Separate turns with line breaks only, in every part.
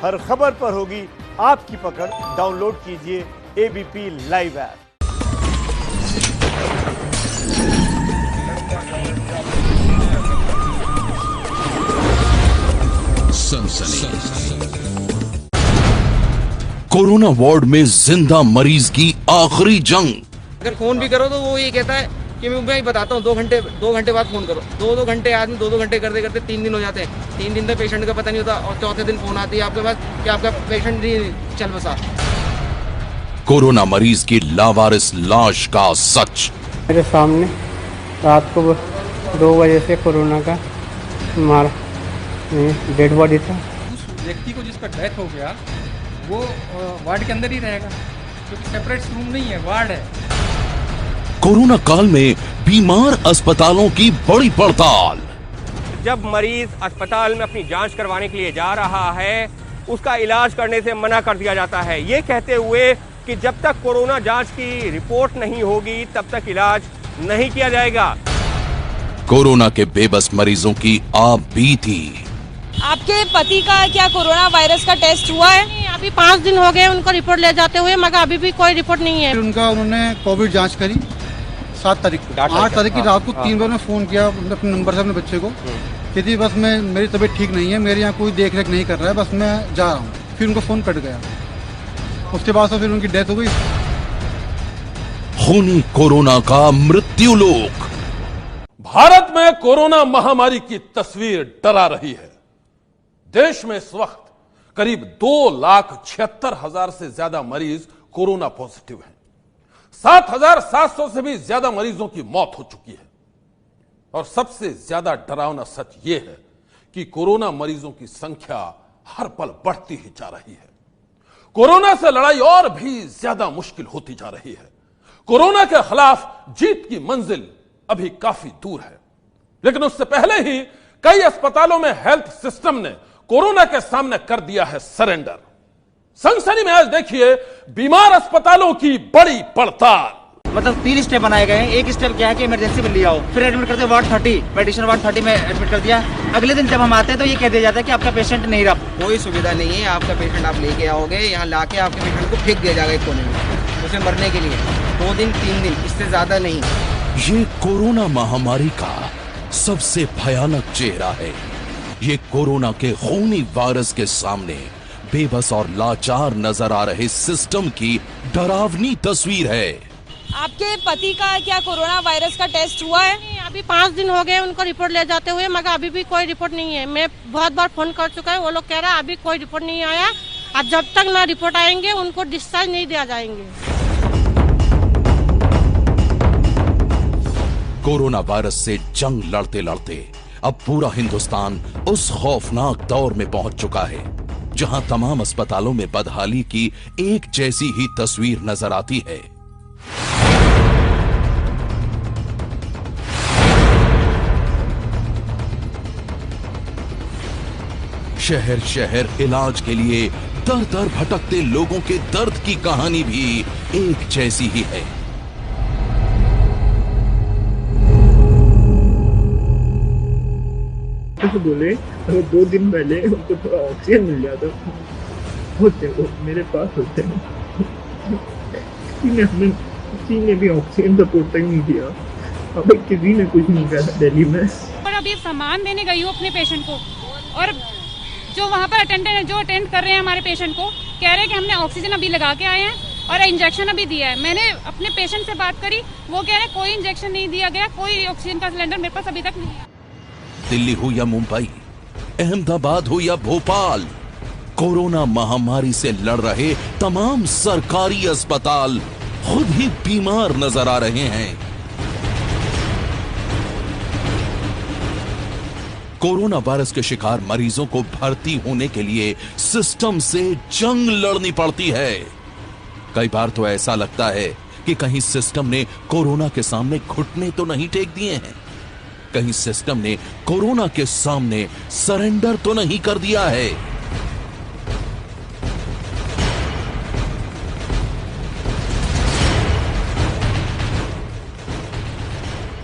हर खबर पर होगी आपकी पकड़। डाउनलोड कीजिए ABP live app.
Corona ward में जिंदा मरीज की आखिरी जंग।
अगर फोन भी करो तो वो ये कहता है कि मैं बताता हूँ 2 घंटे बाद फोन करो। 2 घंटे आदमी 2 घंटे करते करते 3 दिन हो जाते हैं। 3 दिन तक पेशेंट का पता नहीं होता और चौथे दिन फोन आती है आपके पास कि आपका पेशेंट नहीं चल बसा।
कोरोना मरीज की लावारिस लाश का सच।
मेरे सामने रात को 2 बजे से कोरोना का हमारा डेड बॉडी था।
उस व्यक्ति को जिसका डेथ हो गया वो वार्ड के अंदर ही रहेगा, क्योंकि सेपरेट रूम नहीं है, वार्ड है।
कोरोना काल में बीमार अस्पतालों की बड़ी पड़ताल।
जब मरीज अस्पताल में अपनी जांच करवाने के लिए जा रहा है, उसका इलाज करने से मना कर दिया जाता है, ये कहते हुए कि जब तक कोरोना जांच की रिपोर्ट नहीं होगी तब तक इलाज नहीं किया जाएगा।
कोरोना के बेबस मरीजों की आप भी थी।
आपके पति का क्या कोरोना वायरस का टेस्ट हुआ है? अभी 5 दिन हो गए उनको रिपोर्ट ले जाते हुए, मगर अभी भी कोई रिपोर्ट नहीं है।
उन्होंने कोविड जांच करी 7 तारीख को। 8 तारीख की रात को 3 बार में फोन किया अपने नंबर से अपने बच्चे को कि थी बस मेरी तबीयत ठीक नहीं है, मेरे यहाँ कोई देख रेख नहीं कर रहा है, बस मैं जा रहा हूँ। फिर उनका फोन कट गया, उसके बाद फिर उनकी डेथ हो गई।
खूनी कोरोना का मृत्यु लोक।
भारत में कोरोना महामारी की तस्वीर डरा रही है। देश में इस वक्त करीब 2,76,000 से ज्यादा मरीज कोरोना पॉजिटिव हैं। 7,700 से भी ज्यादा मरीजों की मौत हो चुकी है। और सबसे ज्यादा डरावना सच यह है कि कोरोना मरीजों की संख्या हर पल बढ़ती ही जा रही है। कोरोना से लड़ाई और भी ज्यादा मुश्किल होती जा रही है। कोरोना के खिलाफ जीत की मंजिल अभी काफी दूर है, लेकिन उससे पहले ही कई अस्पतालों में हेल्थ सिस्टम ने कोरोना के सामने कर दिया है सरेंडर। सनसनी में आज देखिए बीमार अस्पतालों की बड़ी पड़ताल।
मतलब 3 स्टेप बनाए गए हैं। एक स्टेप क्या है कि इमरजेंसी में ले आओ, फिर एडमिट करते वार्ड 30, मेडिसिन वार्ड 30 में एडमिट कर दिया। अगले दिन जब हम आते हैं तो ये कह दिया जाता है कि आपका पेशेंट नहीं रहा। कोई सुविधा नहीं है, आपका पेशेंट आप लेके आओगे, यहाँ लाके आपके पेशेंट को फेंक दिया जाएगा एक कोने में, उसे मरने के लिए 2 दिन 3 दिन, इससे ज्यादा नहीं।
ये कोरोना महामारी का सबसे भयानक चेहरा है। ये कोरोना के खूनी वायरस के सामने बेबस और लाचार नजर आ रहे सिस्टम की डरावनी तस्वीर है।
आपके पति का क्या कोरोना वायरस का टेस्ट हुआ है? अभी 5 दिन हो गए उनको रिपोर्ट ले जाते हुए, मगर अभी भी कोई रिपोर्ट नहीं है। मैं बहुत बार फोन कर चुका है, वो लोग कह रहा है अभी कोई रिपोर्ट नहीं आया और जब तक ना रिपोर्ट आएंगे उनको डिस्चार्ज नहीं दिया जाएंगे।
कोरोना वायरस से जंग लड़ते लड़ते अब पूरा हिंदुस्तान उस खौफनाक दौर में पहुंच चुका है जहां तमाम अस्पतालों में बदहाली की एक जैसी ही तस्वीर नजर आती है। शहर शहर इलाज के लिए दर दर भटकते लोगों के दर्द की कहानी भी एक जैसी ही है।
तो बोले अगर 2 दिन पहले उनको थोड़ा ऑक्सीजन मिल जाता होते वो मेरे पास होते हैं। किसी ने भी ऑक्सीजन सपोर्ट तक नहीं दिया। अब किसी ने कुछ नहीं कहा दिल्ली में।
पर अभी सामान देने गई हूँ अपने पेशेंट को, और जो वहाँ पर अटेंडेंट है जो अटेंड कर रहे हैं हमारे पेशेंट को, कह रहे हैं कि हमने ऑक्सीजन अभी लगा के आए हैं और इंजेक्शन अभी दिया है। मैंने अपने पेशेंट से बात करी, वो कह रहे हैं कोई इंजेक्शन नहीं दिया गया, कोई ऑक्सीजन का सिलेंडर मेरे पास अभी तक नहीं है।
दिल्ली हो या मुंबई, अहमदाबाद हो या भोपाल, कोरोना महामारी से लड़ रहे तमाम सरकारी अस्पताल खुद ही बीमार नजर आ रहे हैं। कोरोना वायरस के शिकार मरीजों को भर्ती होने के लिए सिस्टम से जंग लड़नी पड़ती है। कई बार तो ऐसा लगता है कि कहीं सिस्टम ने कोरोना के सामने घुटने तो नहीं टेक दिए हैं, कहीं सिस्टम ने कोरोना के सामने सरेंडर तो नहीं कर दिया है।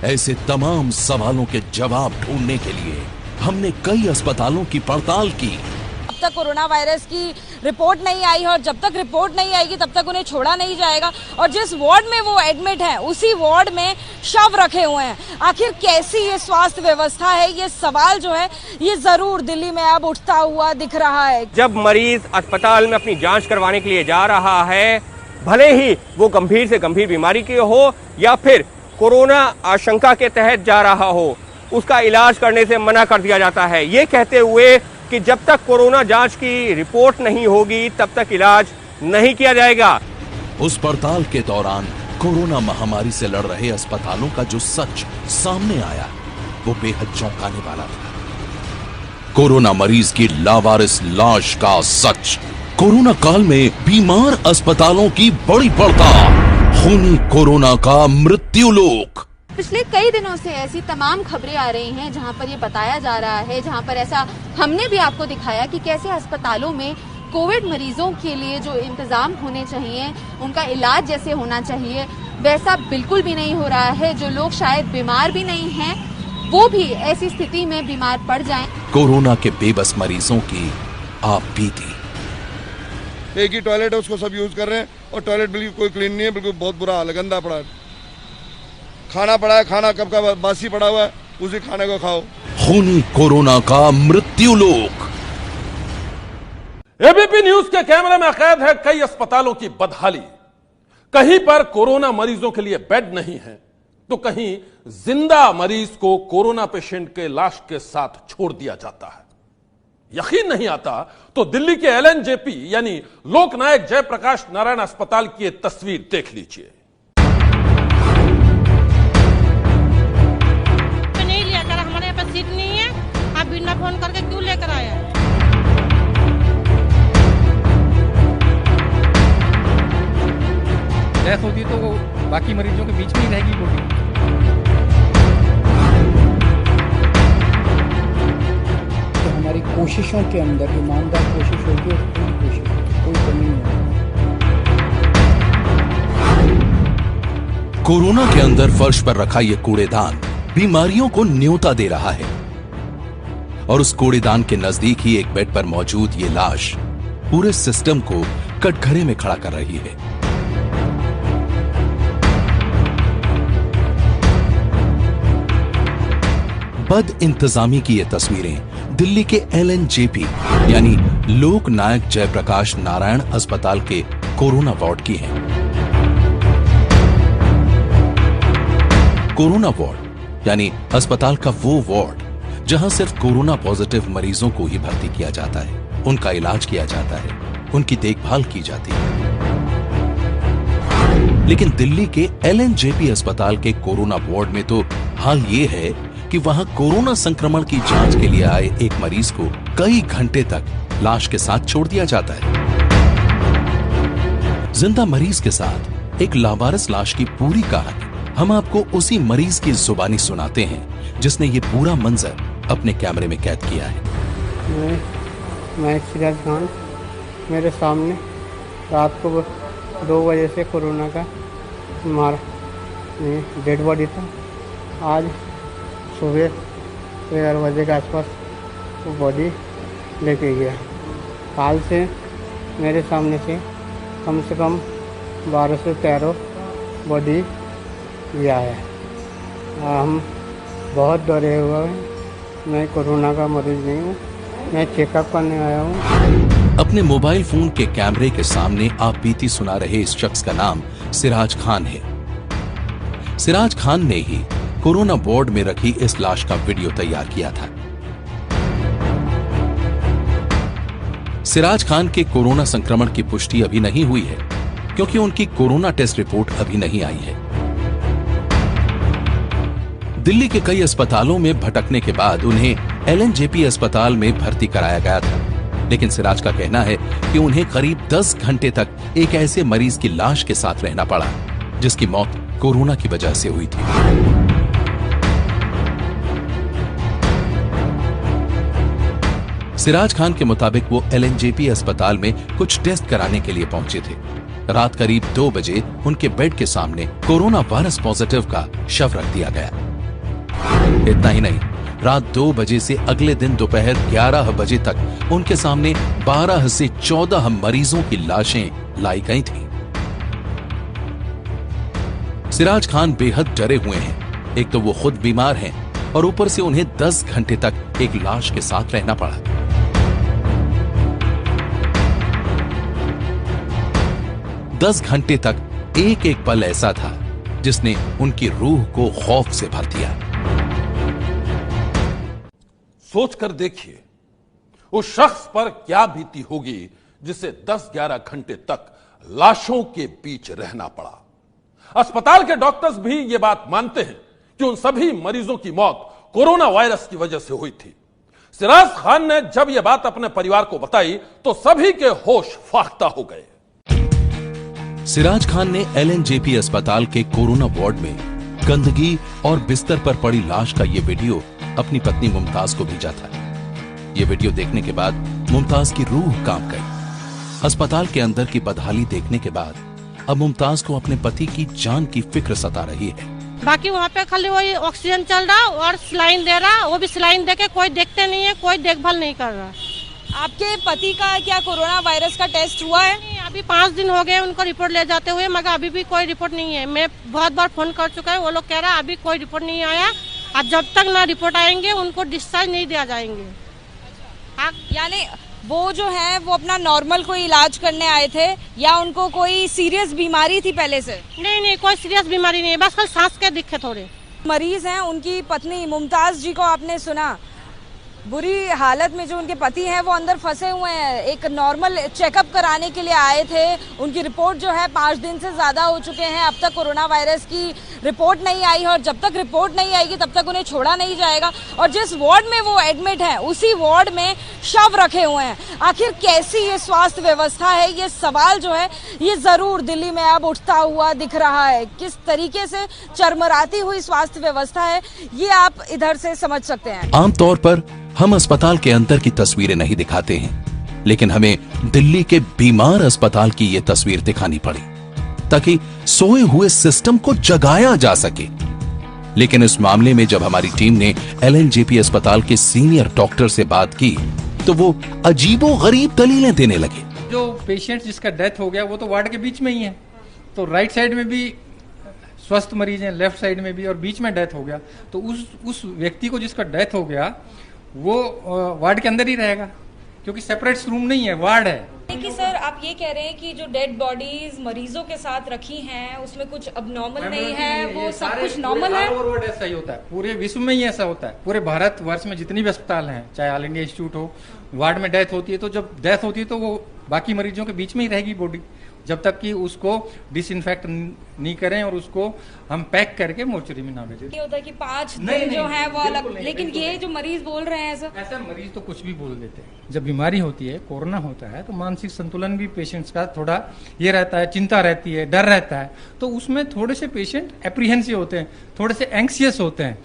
ऐसे तमाम सवालों के जवाब ढूंढने के लिए हमने कई अस्पतालों की पड़ताल की।
अब
तक कोरोना वायरस की रिपोर्ट नहीं आई है और जब तक रिपोर्ट नहीं आएगी तब तक उन्हें छोड़ा नहीं जाएगा। और जिस वार्ड में वो एडमिट है उसी वार्ड में शव रखे हुए हैं। आखिर कैसी ये स्वास्थ्य व्यवस्था है, ये सवाल जो है ये जरूर दिल्ली में अब उठता हुआ दिख रहा है।
जब मरीज अस्पताल में अपनी जांच करवाने के लिए जा रहा है, भले ही वो गंभीर से गंभीर बीमारी की हो या फिर कोरोना आशंका के तहत जा रहा हो, उसका इलाज करने से मना कर दिया जाता है, ये कहते हुए कि जब तक कोरोना जांच की रिपोर्ट नहीं होगी तब तक इलाज नहीं किया जाएगा।
उस पड़ताल के दौरान कोरोना महामारी से लड़ रहे अस्पतालों का जो सच सामने आया वो बेहद चौंकाने वाला था। कोरोना मरीज की लावारिस लाश का सच, कोरोना काल में बीमार अस्पतालों की बड़ी पड़ताल, खूनी कोरोना का मृत्यु लोक।
पिछले कई दिनों से ऐसी तमाम खबरें आ रही हैं जहां पर ये बताया जा रहा है, जहां पर ऐसा हमने भी आपको दिखाया कि कैसे अस्पतालों में कोविड मरीजों के लिए जो इंतजाम होने चाहिए, उनका इलाज जैसे होना चाहिए, वैसा बिल्कुल भी नहीं हो रहा है। जो लोग शायद बीमार भी नहीं हैं वो भी ऐसी स्थिति में बीमार पड़ जाएं।
कोरोना के बेबस मरीजों की आप बीती।
एक ही टॉयलेट है, उसको सब यूज कर रहे हैं और टॉयलेट बिल्कुल कोई क्लीन नहीं है, बिल्कुल बहुत बुरा हाल है, गंदा पड़ा है। खाना पड़ा है, खाना कब का बासी पड़ा हुआ है, उसी खाने को खाओ।
खूनी कोरोना का मृत्यु लोक।
एबीपी न्यूज के कैमरे में कैद है कई अस्पतालों की बदहाली। कहीं पर कोरोना मरीजों के लिए बेड नहीं है तो कहीं जिंदा मरीज को कोरोना पेशेंट के लाश के साथ छोड़ दिया जाता है। यकीन नहीं आता तो दिल्ली के LNJP यानी लोकनायक जयप्रकाश नारायण अस्पताल की एक तस्वीर देख लीजिए।
नहीं लिया कर, हमारे यहाँ पे सीट नहीं है, आप बिना फोन करके क्यों लेकर आए हैं?
डेथ होती तो वो बाकी मरीजों के बीच में ही रहेगी बॉडी।
तो हमारी कोशिशों के अंदर ईमानदार कोशिश होगी और पूरी कोशिश, कोई कमी नहीं होगी।
कोरोना के अंदर फर्श पर रखा यह कूड़ेदान बीमारियों को न्योता दे रहा है और उस कूड़ेदान के नजदीक ही एक बेड पर मौजूद ये लाश पूरे सिस्टम को कटघरे में खड़ा कर रही है। बद इंतजामी की ये तस्वीरें दिल्ली के LNJP यानी लोकनायक जयप्रकाश नारायण अस्पताल के कोरोना वार्ड की हैं। कोरोना वार्ड यानी अस्पताल का वो वार्ड जहां सिर्फ कोरोना पॉजिटिव मरीजों को ही भर्ती किया जाता है, उनका इलाज किया जाता है, उनकी देखभाल की जाती है। लेकिन दिल्ली के LNJP अस्पताल के कोरोना वार्ड में तो हाल ये है कि वहां कोरोना संक्रमण की जांच के लिए आए एक मरीज को कई घंटे तक लाश के साथ छोड़ दिया जाता है। जिंदा मरीज के साथ एक लावारिस लाश की पूरी कहानी हम आपको उसी मरीज की जुबानी सुनाते हैं जिसने ये पूरा मंजर अपने कैमरे में कैद किया है।
मैं सिराज खान, मेरे सामने रात को 2 बजे से कोरोना का डेड बॉडी था। आज सुबह 11 बजे के आसपास वो बॉडी लेके गया। हाल से मेरे सामने से कम 12 से 13 बॉडी लिया है। हम बहुत डरे हुए हैं। मैं कोरोना का मरीज नहीं हूँ, मैं चेकअप करने आया हूँ।
अपने मोबाइल फोन के कैमरे के सामने आप बीती सुना रहे इस शख्स का नाम सिराज खान है। सिराज खान ने ही कोरोना वार्ड में रखी इस लाश का वीडियो तैयार किया था। सिराज खान के कोरोना संक्रमण की पुष्टि अभी नहीं हुई है क्योंकि उनकी कोरोना टेस्ट रिपोर्ट अभी नहीं आई है। दिल्ली के कई अस्पतालों में भटकने के बाद उन्हें LNJP अस्पताल में भर्ती कराया गया था, लेकिन सिराज का कहना है कि उन्हें करीब 10 घंटे तक एक ऐसे मरीज की लाश के साथ रहना पड़ा जिसकी मौत कोरोना की वजह से हुई थी। सिराज खान के मुताबिक वो LNJP अस्पताल में कुछ टेस्ट कराने के लिए पहुंचे थे। रात करीब 2 बजे उनके बेड के सामने कोरोना वायरस पॉजिटिव का शव रख दिया गया। इतना ही नहीं, रात 2 बजे से अगले दिन दोपहर 11 बजे तक उनके सामने 12 से 14 मरीजों की लाशें लाई गई थीं। सिराज खान बेहद डरे हुए हैं। एक तो वो खुद बीमार हैं और ऊपर से उन्हें 10 घंटे तक एक लाश के साथ रहना पड़ा। दस घंटे तक एक एक पल ऐसा था जिसने उनकी रूह को खौफ से भर दिया।
सोचकर देखिए उस शख्स पर क्या बीती होगी जिसे 10-11 घंटे तक लाशों के बीच रहना पड़ा। अस्पताल के डॉक्टर्स भी ये बात मानते हैं कि उन सभी मरीजों की मौत कोरोना वायरस की वजह से हुई थी। सिराज खान ने जब यह बात अपने परिवार को बताई तो सभी के होश फाख्ता हो गए।
सिराज खान ने LNJP अस्पताल के कोरोना वार्ड में गंदगी और बिस्तर पर पड़ी लाश का यह वीडियो अपनी पत्नी मुमताज को भेजा था। यह वीडियो देखने के बाद मुमताज की रूह कांप गई। अस्पताल के अंदर की बदहाली देखने के बाद अब मुमताज को अपने पति की जान की फिक्र सता रही है।
बाकी वहाँ पे खाली वही ऑक्सीजन चल रहा और सलाइन दे रहा, वो भी सलाइन देके कोई देखते नहीं है, कोई देखभाल नहीं कर रहा।
आपके पति का क्या कोरोना वायरस का टेस्ट हुआ है?
अभी 5 दिन हो गए उनको रिपोर्ट ले जाते हुए, मगर अभी भी कोई रिपोर्ट नहीं है। मैं बहुत बार फोन कर चुका है, वो लोग कह रहा है अभी कोई रिपोर्ट नहीं आया और जब तक ना रिपोर्ट आएंगे उनको डिस्चार्ज नहीं दिया जाएंगे।
यानी वो जो है वो अपना नॉर्मल कोई इलाज करने आए थे या उनको कोई सीरियस बीमारी थी पहले से?
नहीं, कोई सीरियस बीमारी नहीं है, बस कल सांस के दिखे थोड़े।
मरीज हैं, उनकी पत्नी मुमताज जी को आपने सुना, बुरी हालत में जो उनके पति हैं वो अंदर फंसे हुए हैं। एक नॉर्मल चेकअप कराने के लिए आए थे, उनकी रिपोर्ट जो है 5 दिन से ज्यादा हो चुके हैं, अब तक कोरोना वायरस की रिपोर्ट नहीं आई और जब तक रिपोर्ट नहीं आएगी तब तक उन्हें छोड़ा नहीं जाएगा। और जिस वार्ड में वो एडमिट है उसी वार्ड में शव रखे हुए हैं। आखिर कैसी ये स्वास्थ्य व्यवस्था है, ये सवाल जो है ये जरूर दिल्ली में अब उठता हुआ दिख रहा है। किस तरीके से चरमराती हुई स्वास्थ्य व्यवस्था है ये आप इधर से समझ सकते हैं।
आमतौर पर हम अस्पताल के अंदर की तस्वीरें नहीं दिखाते हैं, लेकिन हमें दिल्ली के बीमार अस्पताल की ये तस्वीर दिखानी पड़ी ताकि सोए हुए सिस्टम को जगाया जा सके। लेकिन इस मामले में जब हमारी टीम ने LNJP अस्पताल के सीनियर डॉक्टर से बात की तो वो अजीबोगरीब दलीलें देने लगे।
जो पेशेंट जिसका डेथ हो गया वो तो वार्ड के बीच में ही है, तो राइट साइड में भी स्वस्थ मरीज हैं, लेफ्ट साइड में भी, और बीच में डेथ हो गया तो उस व्यक्ति को जिसका डेथ हो गया वो वार्ड के अंदर ही रहेगा क्योंकि सेपरेट रूम नहीं है, वार्ड है।
देखिए सर, आप ये कह रहे हैं कि जो डेड बॉडीज मरीजों के साथ रखी हैं उसमें कुछ अबनॉर्मल नहीं है, वो सब कुछ नॉर्मल है।
वार्ड ऐसा ही होता है, पूरे विश्व में ही ऐसा होता है। पूरे भारत वर्ष में जितनी भी अस्पताल हैं, चाहे ऑल इंडिया इंस्टीट्यूट हो, वार्ड में डेथ होती है तो जब डेथ होती है तो वो बाकी मरीजों के बीच में ही रहेगी बॉडी, जब तक कि उसको डिसइंफेक्ट नहीं करें और उसको हम पैक करके मोर्चरी में ना भेजें।
ये होता है कि 5 दिन जो है वो अलग, लेकिन ये जो मरीज बोल रहे हैं
ऐसा मरीज तो कुछ भी बोल देते हैं। जब बीमारी होती है, कोरोना होता है, तो मानसिक संतुलन भी पेशेंट्स का थोड़ा ये रहता है, चिंता रहती है, डर रहता है, तो उसमें थोड़े से पेशेंट एप्रीहेंसिव होते हैं, थोड़े से एंक्सियस होते हैं,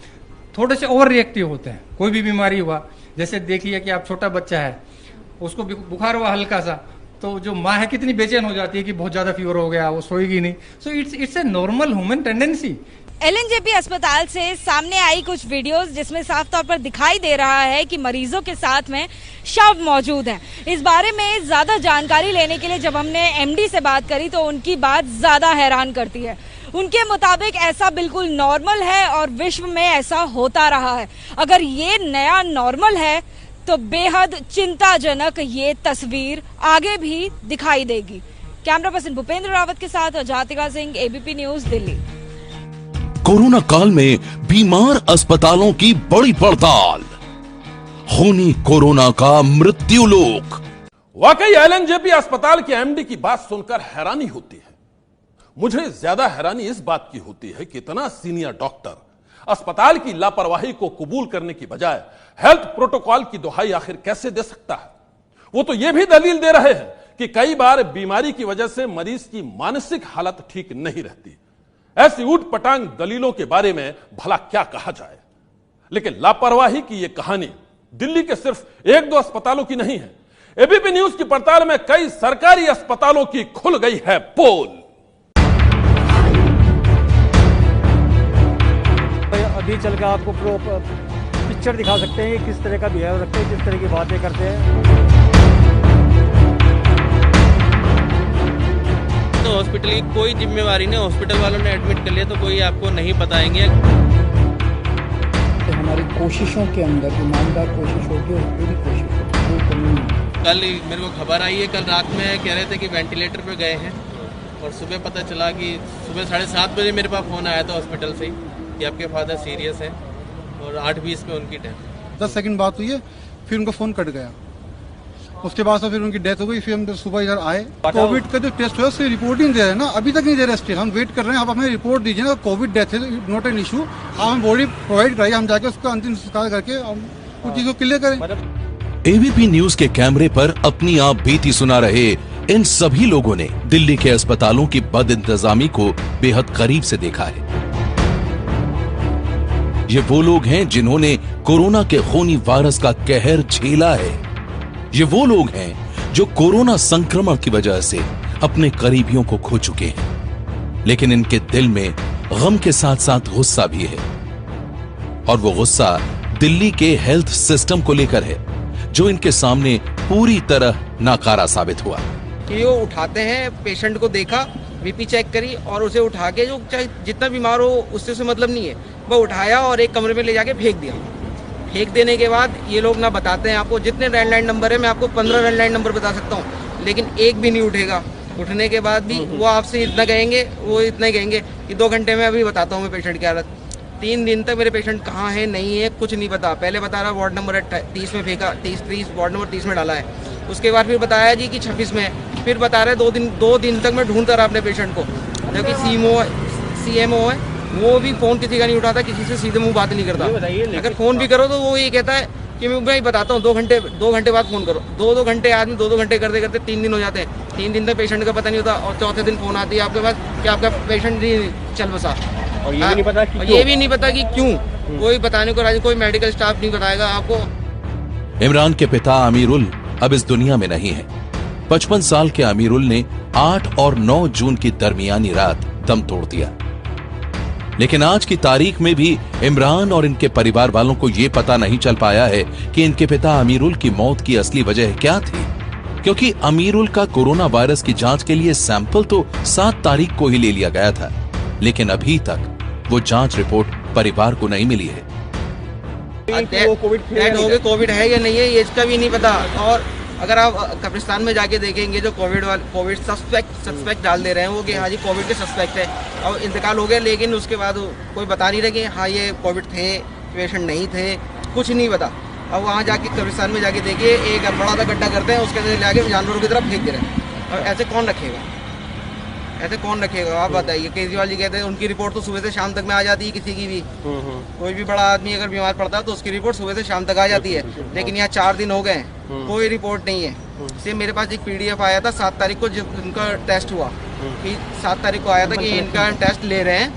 थोड़े से ओवर रिएक्टिव होते हैं। कोई भी बीमारी हुआ, जैसे देखिए कि आप छोटा बच्चा है, उसको बुखार हुआ हल्का सा, तो जो माँ है कितनी बेचैन हो जाती है कि बहुत ज्यादा फीवर हो गया, वो सोएगी नहीं। So it's a normal human tendency.
LNJP अस्पताल से सामने आई कुछ वीडियोस जिसमें साफ तौर पर दिखाई दे रहा है कि मरीजों के साथ में शव मौजूद हैं। इस बारे में ज्यादा जानकारी लेने के लिए जब हमने MD से बात करी तो उनकी बात ज्यादा हैरान करती है। उनके मुताबिक ऐसा बिल्कुल नॉर्मल है और विश्व में ऐसा होता रहा है। अगर ये नया नॉर्मल है तो बेहद चिंताजनक ये तस्वीर आगे भी दिखाई देगी। कैमरा पर्सन भूपेंद्र रावत के साथ Jatika Singh, ABP news, Delhi.
Corona काल में बीमार अस्पतालों की बड़ी पड़ताल, खूनी कोरोना का मृत्यु लोक।
वाकई LNJP अस्पताल के MD की बात सुनकर हैरानी होती है। मुझे ज्यादा हैरानी इस बात की होती है कि इतना सीनियर डॉक्टर अस्पताल की लापरवाही को कबूल करने की बजाय हेल्थ प्रोटोकॉल की दुहाई आखिर कैसे दे सकता है। वो तो यह भी दलील दे रहे हैं कि कई बार बीमारी की वजह से मरीज की मानसिक हालत ठीक नहीं रहती। ऐसी ऊट पटांग दलीलों के बारे में भला क्या कहा जाए। लेकिन लापरवाही की यह कहानी दिल्ली के सिर्फ 1-2 अस्पतालों की नहीं है। ABP न्यूज की पड़ताल में कई सरकारी अस्पतालों की खुल गई है पोल।
अभी चल के आपको पिक्चर दिखा सकते हैं कि किस तरह का बिहेव रखते हैं, किस तरह की बातें करते हैं।
तो हॉस्पिटल की कोई जिम्मेवारी नहीं, हॉस्पिटल वालों ने एडमिट कर लिया तो कोई आपको नहीं बताएंगे।
तो हमारी कोशिशों के अंदर ईमानदार कोशिश होगी और पूरी कोशिश होगी, कोई कमी नहीं।
कल मेरे को खबर आई है, कल रात में कह रहे थे कि वेंटिलेटर पे गए हैं और सुबह पता चला कि सुबह 7:30 बजे मेरे पास फ़ोन आया था हॉस्पिटल से ही कि आपके फादर सीरियस हैं और 8:20 में उनकी डेथ।
10 सेकंड बात हुई है, फिर उनका फ़ोन कट गया। उसके बाद फिर उनकी डेथ हो गई। फिर हम सुबह इधर आए, कोविड का जो टेस्ट हुआ उसकी रिपोर्ट ही नहीं दे रहे ना, अभी तक नहीं दे रहे स्टिल। हम वेट कर रहे हैं, आप हमें रिपोर्ट दीजिए ना, कोविड डेथ है, नॉट एन इशू। आप हमें बॉडी प्रोवाइड कराइए, हम जाके उसका अंतिम संस्कार करके हम कुछ चीज़ों को क्लियर करें।
एबीपी न्यूज के कैमरे पर अपनी आप बीती सुना रहे इन सभी लोगों ने दिल्ली के अस्पतालों की बदइंतजामी को बेहद करीब से देखा है। ये वो लोग हैं जिन्होंने कोरोना के खूनी वायरस का कहर झेला है। ये वो लोग हैं जो कोरोना संक्रमण की वजह से अपने करीबियों को खो चुके हैं, लेकिन इनके दिल में गम के साथ साथ गुस्सा भी है। और वो गुस्सा दिल्ली के हेल्थ सिस्टम को लेकर है, जो इनके सामने पूरी तरह नाकारा साबित हुआ।
कि वो उठाते हैं, पेशेंट को देखा, बीपी चेक करी और उसे उठा के, जो चाहे जितना बीमार हो उससे उसे मतलब नहीं है, वो उठाया और एक कमरे में ले जाके फेंक दिया। फेंक देने के बाद ये लोग ना बताते हैं आपको, जितने लैंडलाइन नंबर है मैं आपको 15 लैंडलाइन नंबर बता सकता हूँ, लेकिन एक भी नहीं उठेगा। उठने के बाद भी वो आपसे इतना कहेंगे, वो इतना ही कहेंगे कि 2 घंटे में अभी बताता हूँ मैं पेशेंट की हालत। 3 दिन तक मेरे पेशेंट कहाँ है नहीं है कुछ नहीं पता। पहले बता रहा वार्ड नंबर 30 में फेंका, 30 वार्ड नंबर 30 में डाला है। उसके बाद फिर बताया जी कि 26 में है। फिर बता रहे 2 दिन तक मैं ढूंढता रहा अपने पेशेंट को, जबकि CMO है, वो भी फ़ोन किसी का नहीं उठाता, किसी से सीधे मुंह बात नहीं करता। अगर फ़ोन भी करो तो वो ये कहता है कि मैं भाई बताता हूँ, 2 घंटे बाद फ़ोन करो। 2 घंटे आदमी 2 घंटे करते करते 3 दिन हो जाते हैं। 3 दिन तक पेशेंट का पता नहीं होता और चौथे दिन फ़ोन आती है आपके पास कि आपका पेशेंट नहीं चल बसा।
और ये भी नहीं पता कि
ये भी नहीं पता कि क्यों, कोई बताने को राजी, कोई मेडिकल स्टाफ नहीं बताएगा आपको।
इमरान के पिता अमीरुल अब इस दुनिया में नहीं है। 55 साल के अमीरुल ने 8 और 9 जून की दरमियानी रात दम तोड़ दिया। लेकिन आज की तारीख में भी इमरान और इनके परिवार वालों को यह पता नहीं चल पाया है कि इनके पिता अमीरुल की मौत की असली वजह क्या थी, क्योंकि अमीरुल का कोरोना वायरस की जांच के लिए सैंपल तो 7 तारीख को ही ले लिया गया था, लेकिन अभी तक वो जांच रिपोर्ट परिवार को नहीं मिली है।
कोविड है या नहीं है ये इसका भी नहीं पता। और अगर आप कब्रिस्तान में जाके देखेंगे, जो कोविड सस्पेक्ट डाल दे रहे हैं वो कि हाँ जी कोविड के सस्पेक्ट है और इंतकाल हो गया, लेकिन उसके बाद कोई बता नहीं रहे कि हाँ ये कोविड थे, पेशेंट नहीं थे, कुछ नहीं पता। अब वहाँ जाके कब्रिस्तान में जाके देखिए, एक बड़ा सा गड्ढा करते हैं, उसके अंदर ले आके जानवरों की तरफ फेंक दे रहे हैं। और ऐसे कौन रखेगा, ऐसे कौन रखेगा आप बताइए। केजरीवाल जी कहते हैं उनकी रिपोर्ट तो सुबह से शाम तक में आ जाती है, किसी की भी कोई भी बड़ा आदमी अगर बीमार पड़ता है तो उसकी रिपोर्ट सुबह से शाम तक आ जाती है, लेकिन यहाँ 4 दिन हो गए कोई रिपोर्ट नहीं है। सिर्फ मेरे पास एक PDF आया था 7 तारीख को जब उनका टेस्ट हुआ, 7 तारीख को आया था कि इनका टेस्ट ले रहे हैं,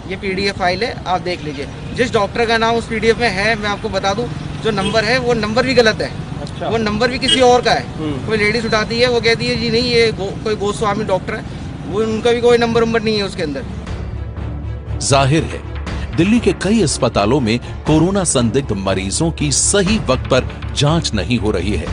ये PDF फाइल है आप देख लीजिए। जिस डॉक्टर का नाम उस PDF में है मैं आपको बता दूं, जो नंबर है वो नंबर भी गलत है। अच्छा। वो नंबर भी किसी और का है। कोई लेडीज उठाती है, वो कहती है जी नहीं ये कोई गोस्वामी डॉक्टर है, वो उनका भी कोई नंबर नहीं है उसके अंदर।
जाहिर है दिल्ली के कई अस्पतालों में कोरोना संदिग्ध मरीजों की सही वक्त पर जांच नहीं हो रही है,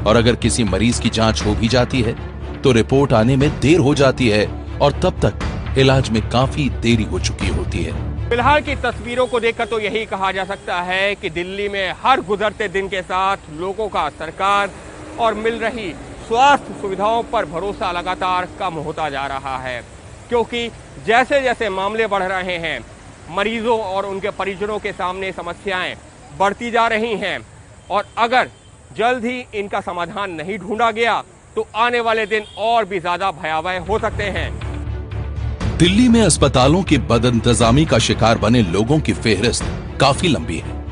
और अगर किसी मरीज की जांच हो भी जाती है तो रिपोर्ट आने में देर हो जाती है और तब तक इलाज में काफी देरी हो चुकी होती है।
फिलहाल की तस्वीरों को देखकर तो यही कहा जा सकता है कि दिल्ली में हर गुजरते दिन के साथ लोगों का सरकार और मिल रही स्वास्थ्य सुविधाओं पर भरोसा लगातार कम होता जा रहा है, क्योंकि जैसे जैसे मामले बढ़ रहे हैं मरीजों और उनके परिजनों के सामने समस्याएं बढ़ती जा रही हैं, और अगर जल्द ही इनका समाधान नहीं ढूंढा गया तो आने वाले दिन और भी ज्यादा भयावह हो सकते हैं।
दिल्ली में अस्पतालों की बदइंतजामी का शिकार बने लोगों की फेहरिस्त काफी लंबी है।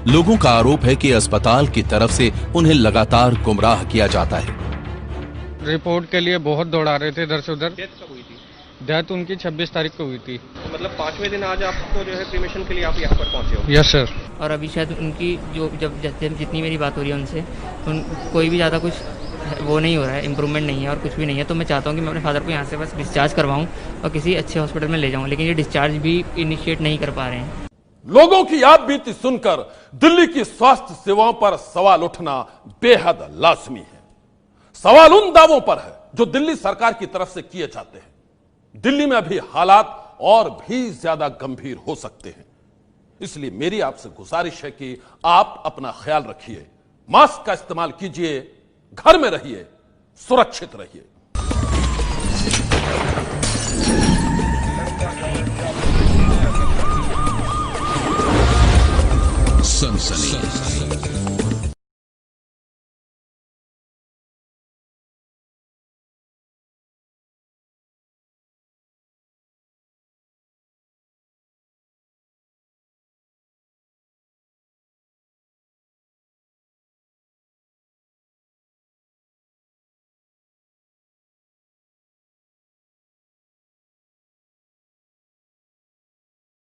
लोगों का आरोप है कि अस्पताल की तरफ से उन्हें लगातार गुमराह किया जाता है।
रिपोर्ट के लिए बहुत दौड़ा रहे थे इधर से उधर। डेथ उनकी 26 तारीख को हुई थी।
मतलब 5वें दिन आज आपको जो है क्रीमेशन के लिए आप यहाँ पर पहुंचे हो?
Yes sir.
और अभी शायद उनकी जितनी मेरी बात हो रही है उनसे, कोई भी ज़्यादा कुछ वो नहीं हो रहा है, इम्प्रूवमेंट नहीं है और कुछ भी नहीं है। तो मैं चाहता हूँ कि मैं अपने फादर को यहाँ से बस डिस्चार्ज करवाऊँ और किसी अच्छे हॉस्पिटल में ले जाऊँ, लेकिन ये डिस्चार्ज भी इनिशिएट नहीं कर पा रहे हैं।
लोगों की आप बीती सुनकर दिल्ली की स्वास्थ्य सेवाओं पर सवाल उठना बेहद लाजमी है। सवाल उन दावों पर है जो दिल्ली सरकार की तरफ से किए जाते हैं। दिल्ली में अभी हालात और भी ज्यादा गंभीर हो सकते हैं, इसलिए मेरी आपसे गुजारिश है कि आप अपना ख्याल रखिए, मास्क का इस्तेमाल कीजिए, घर में रहिए, सुरक्षित रहिए।
सनसनी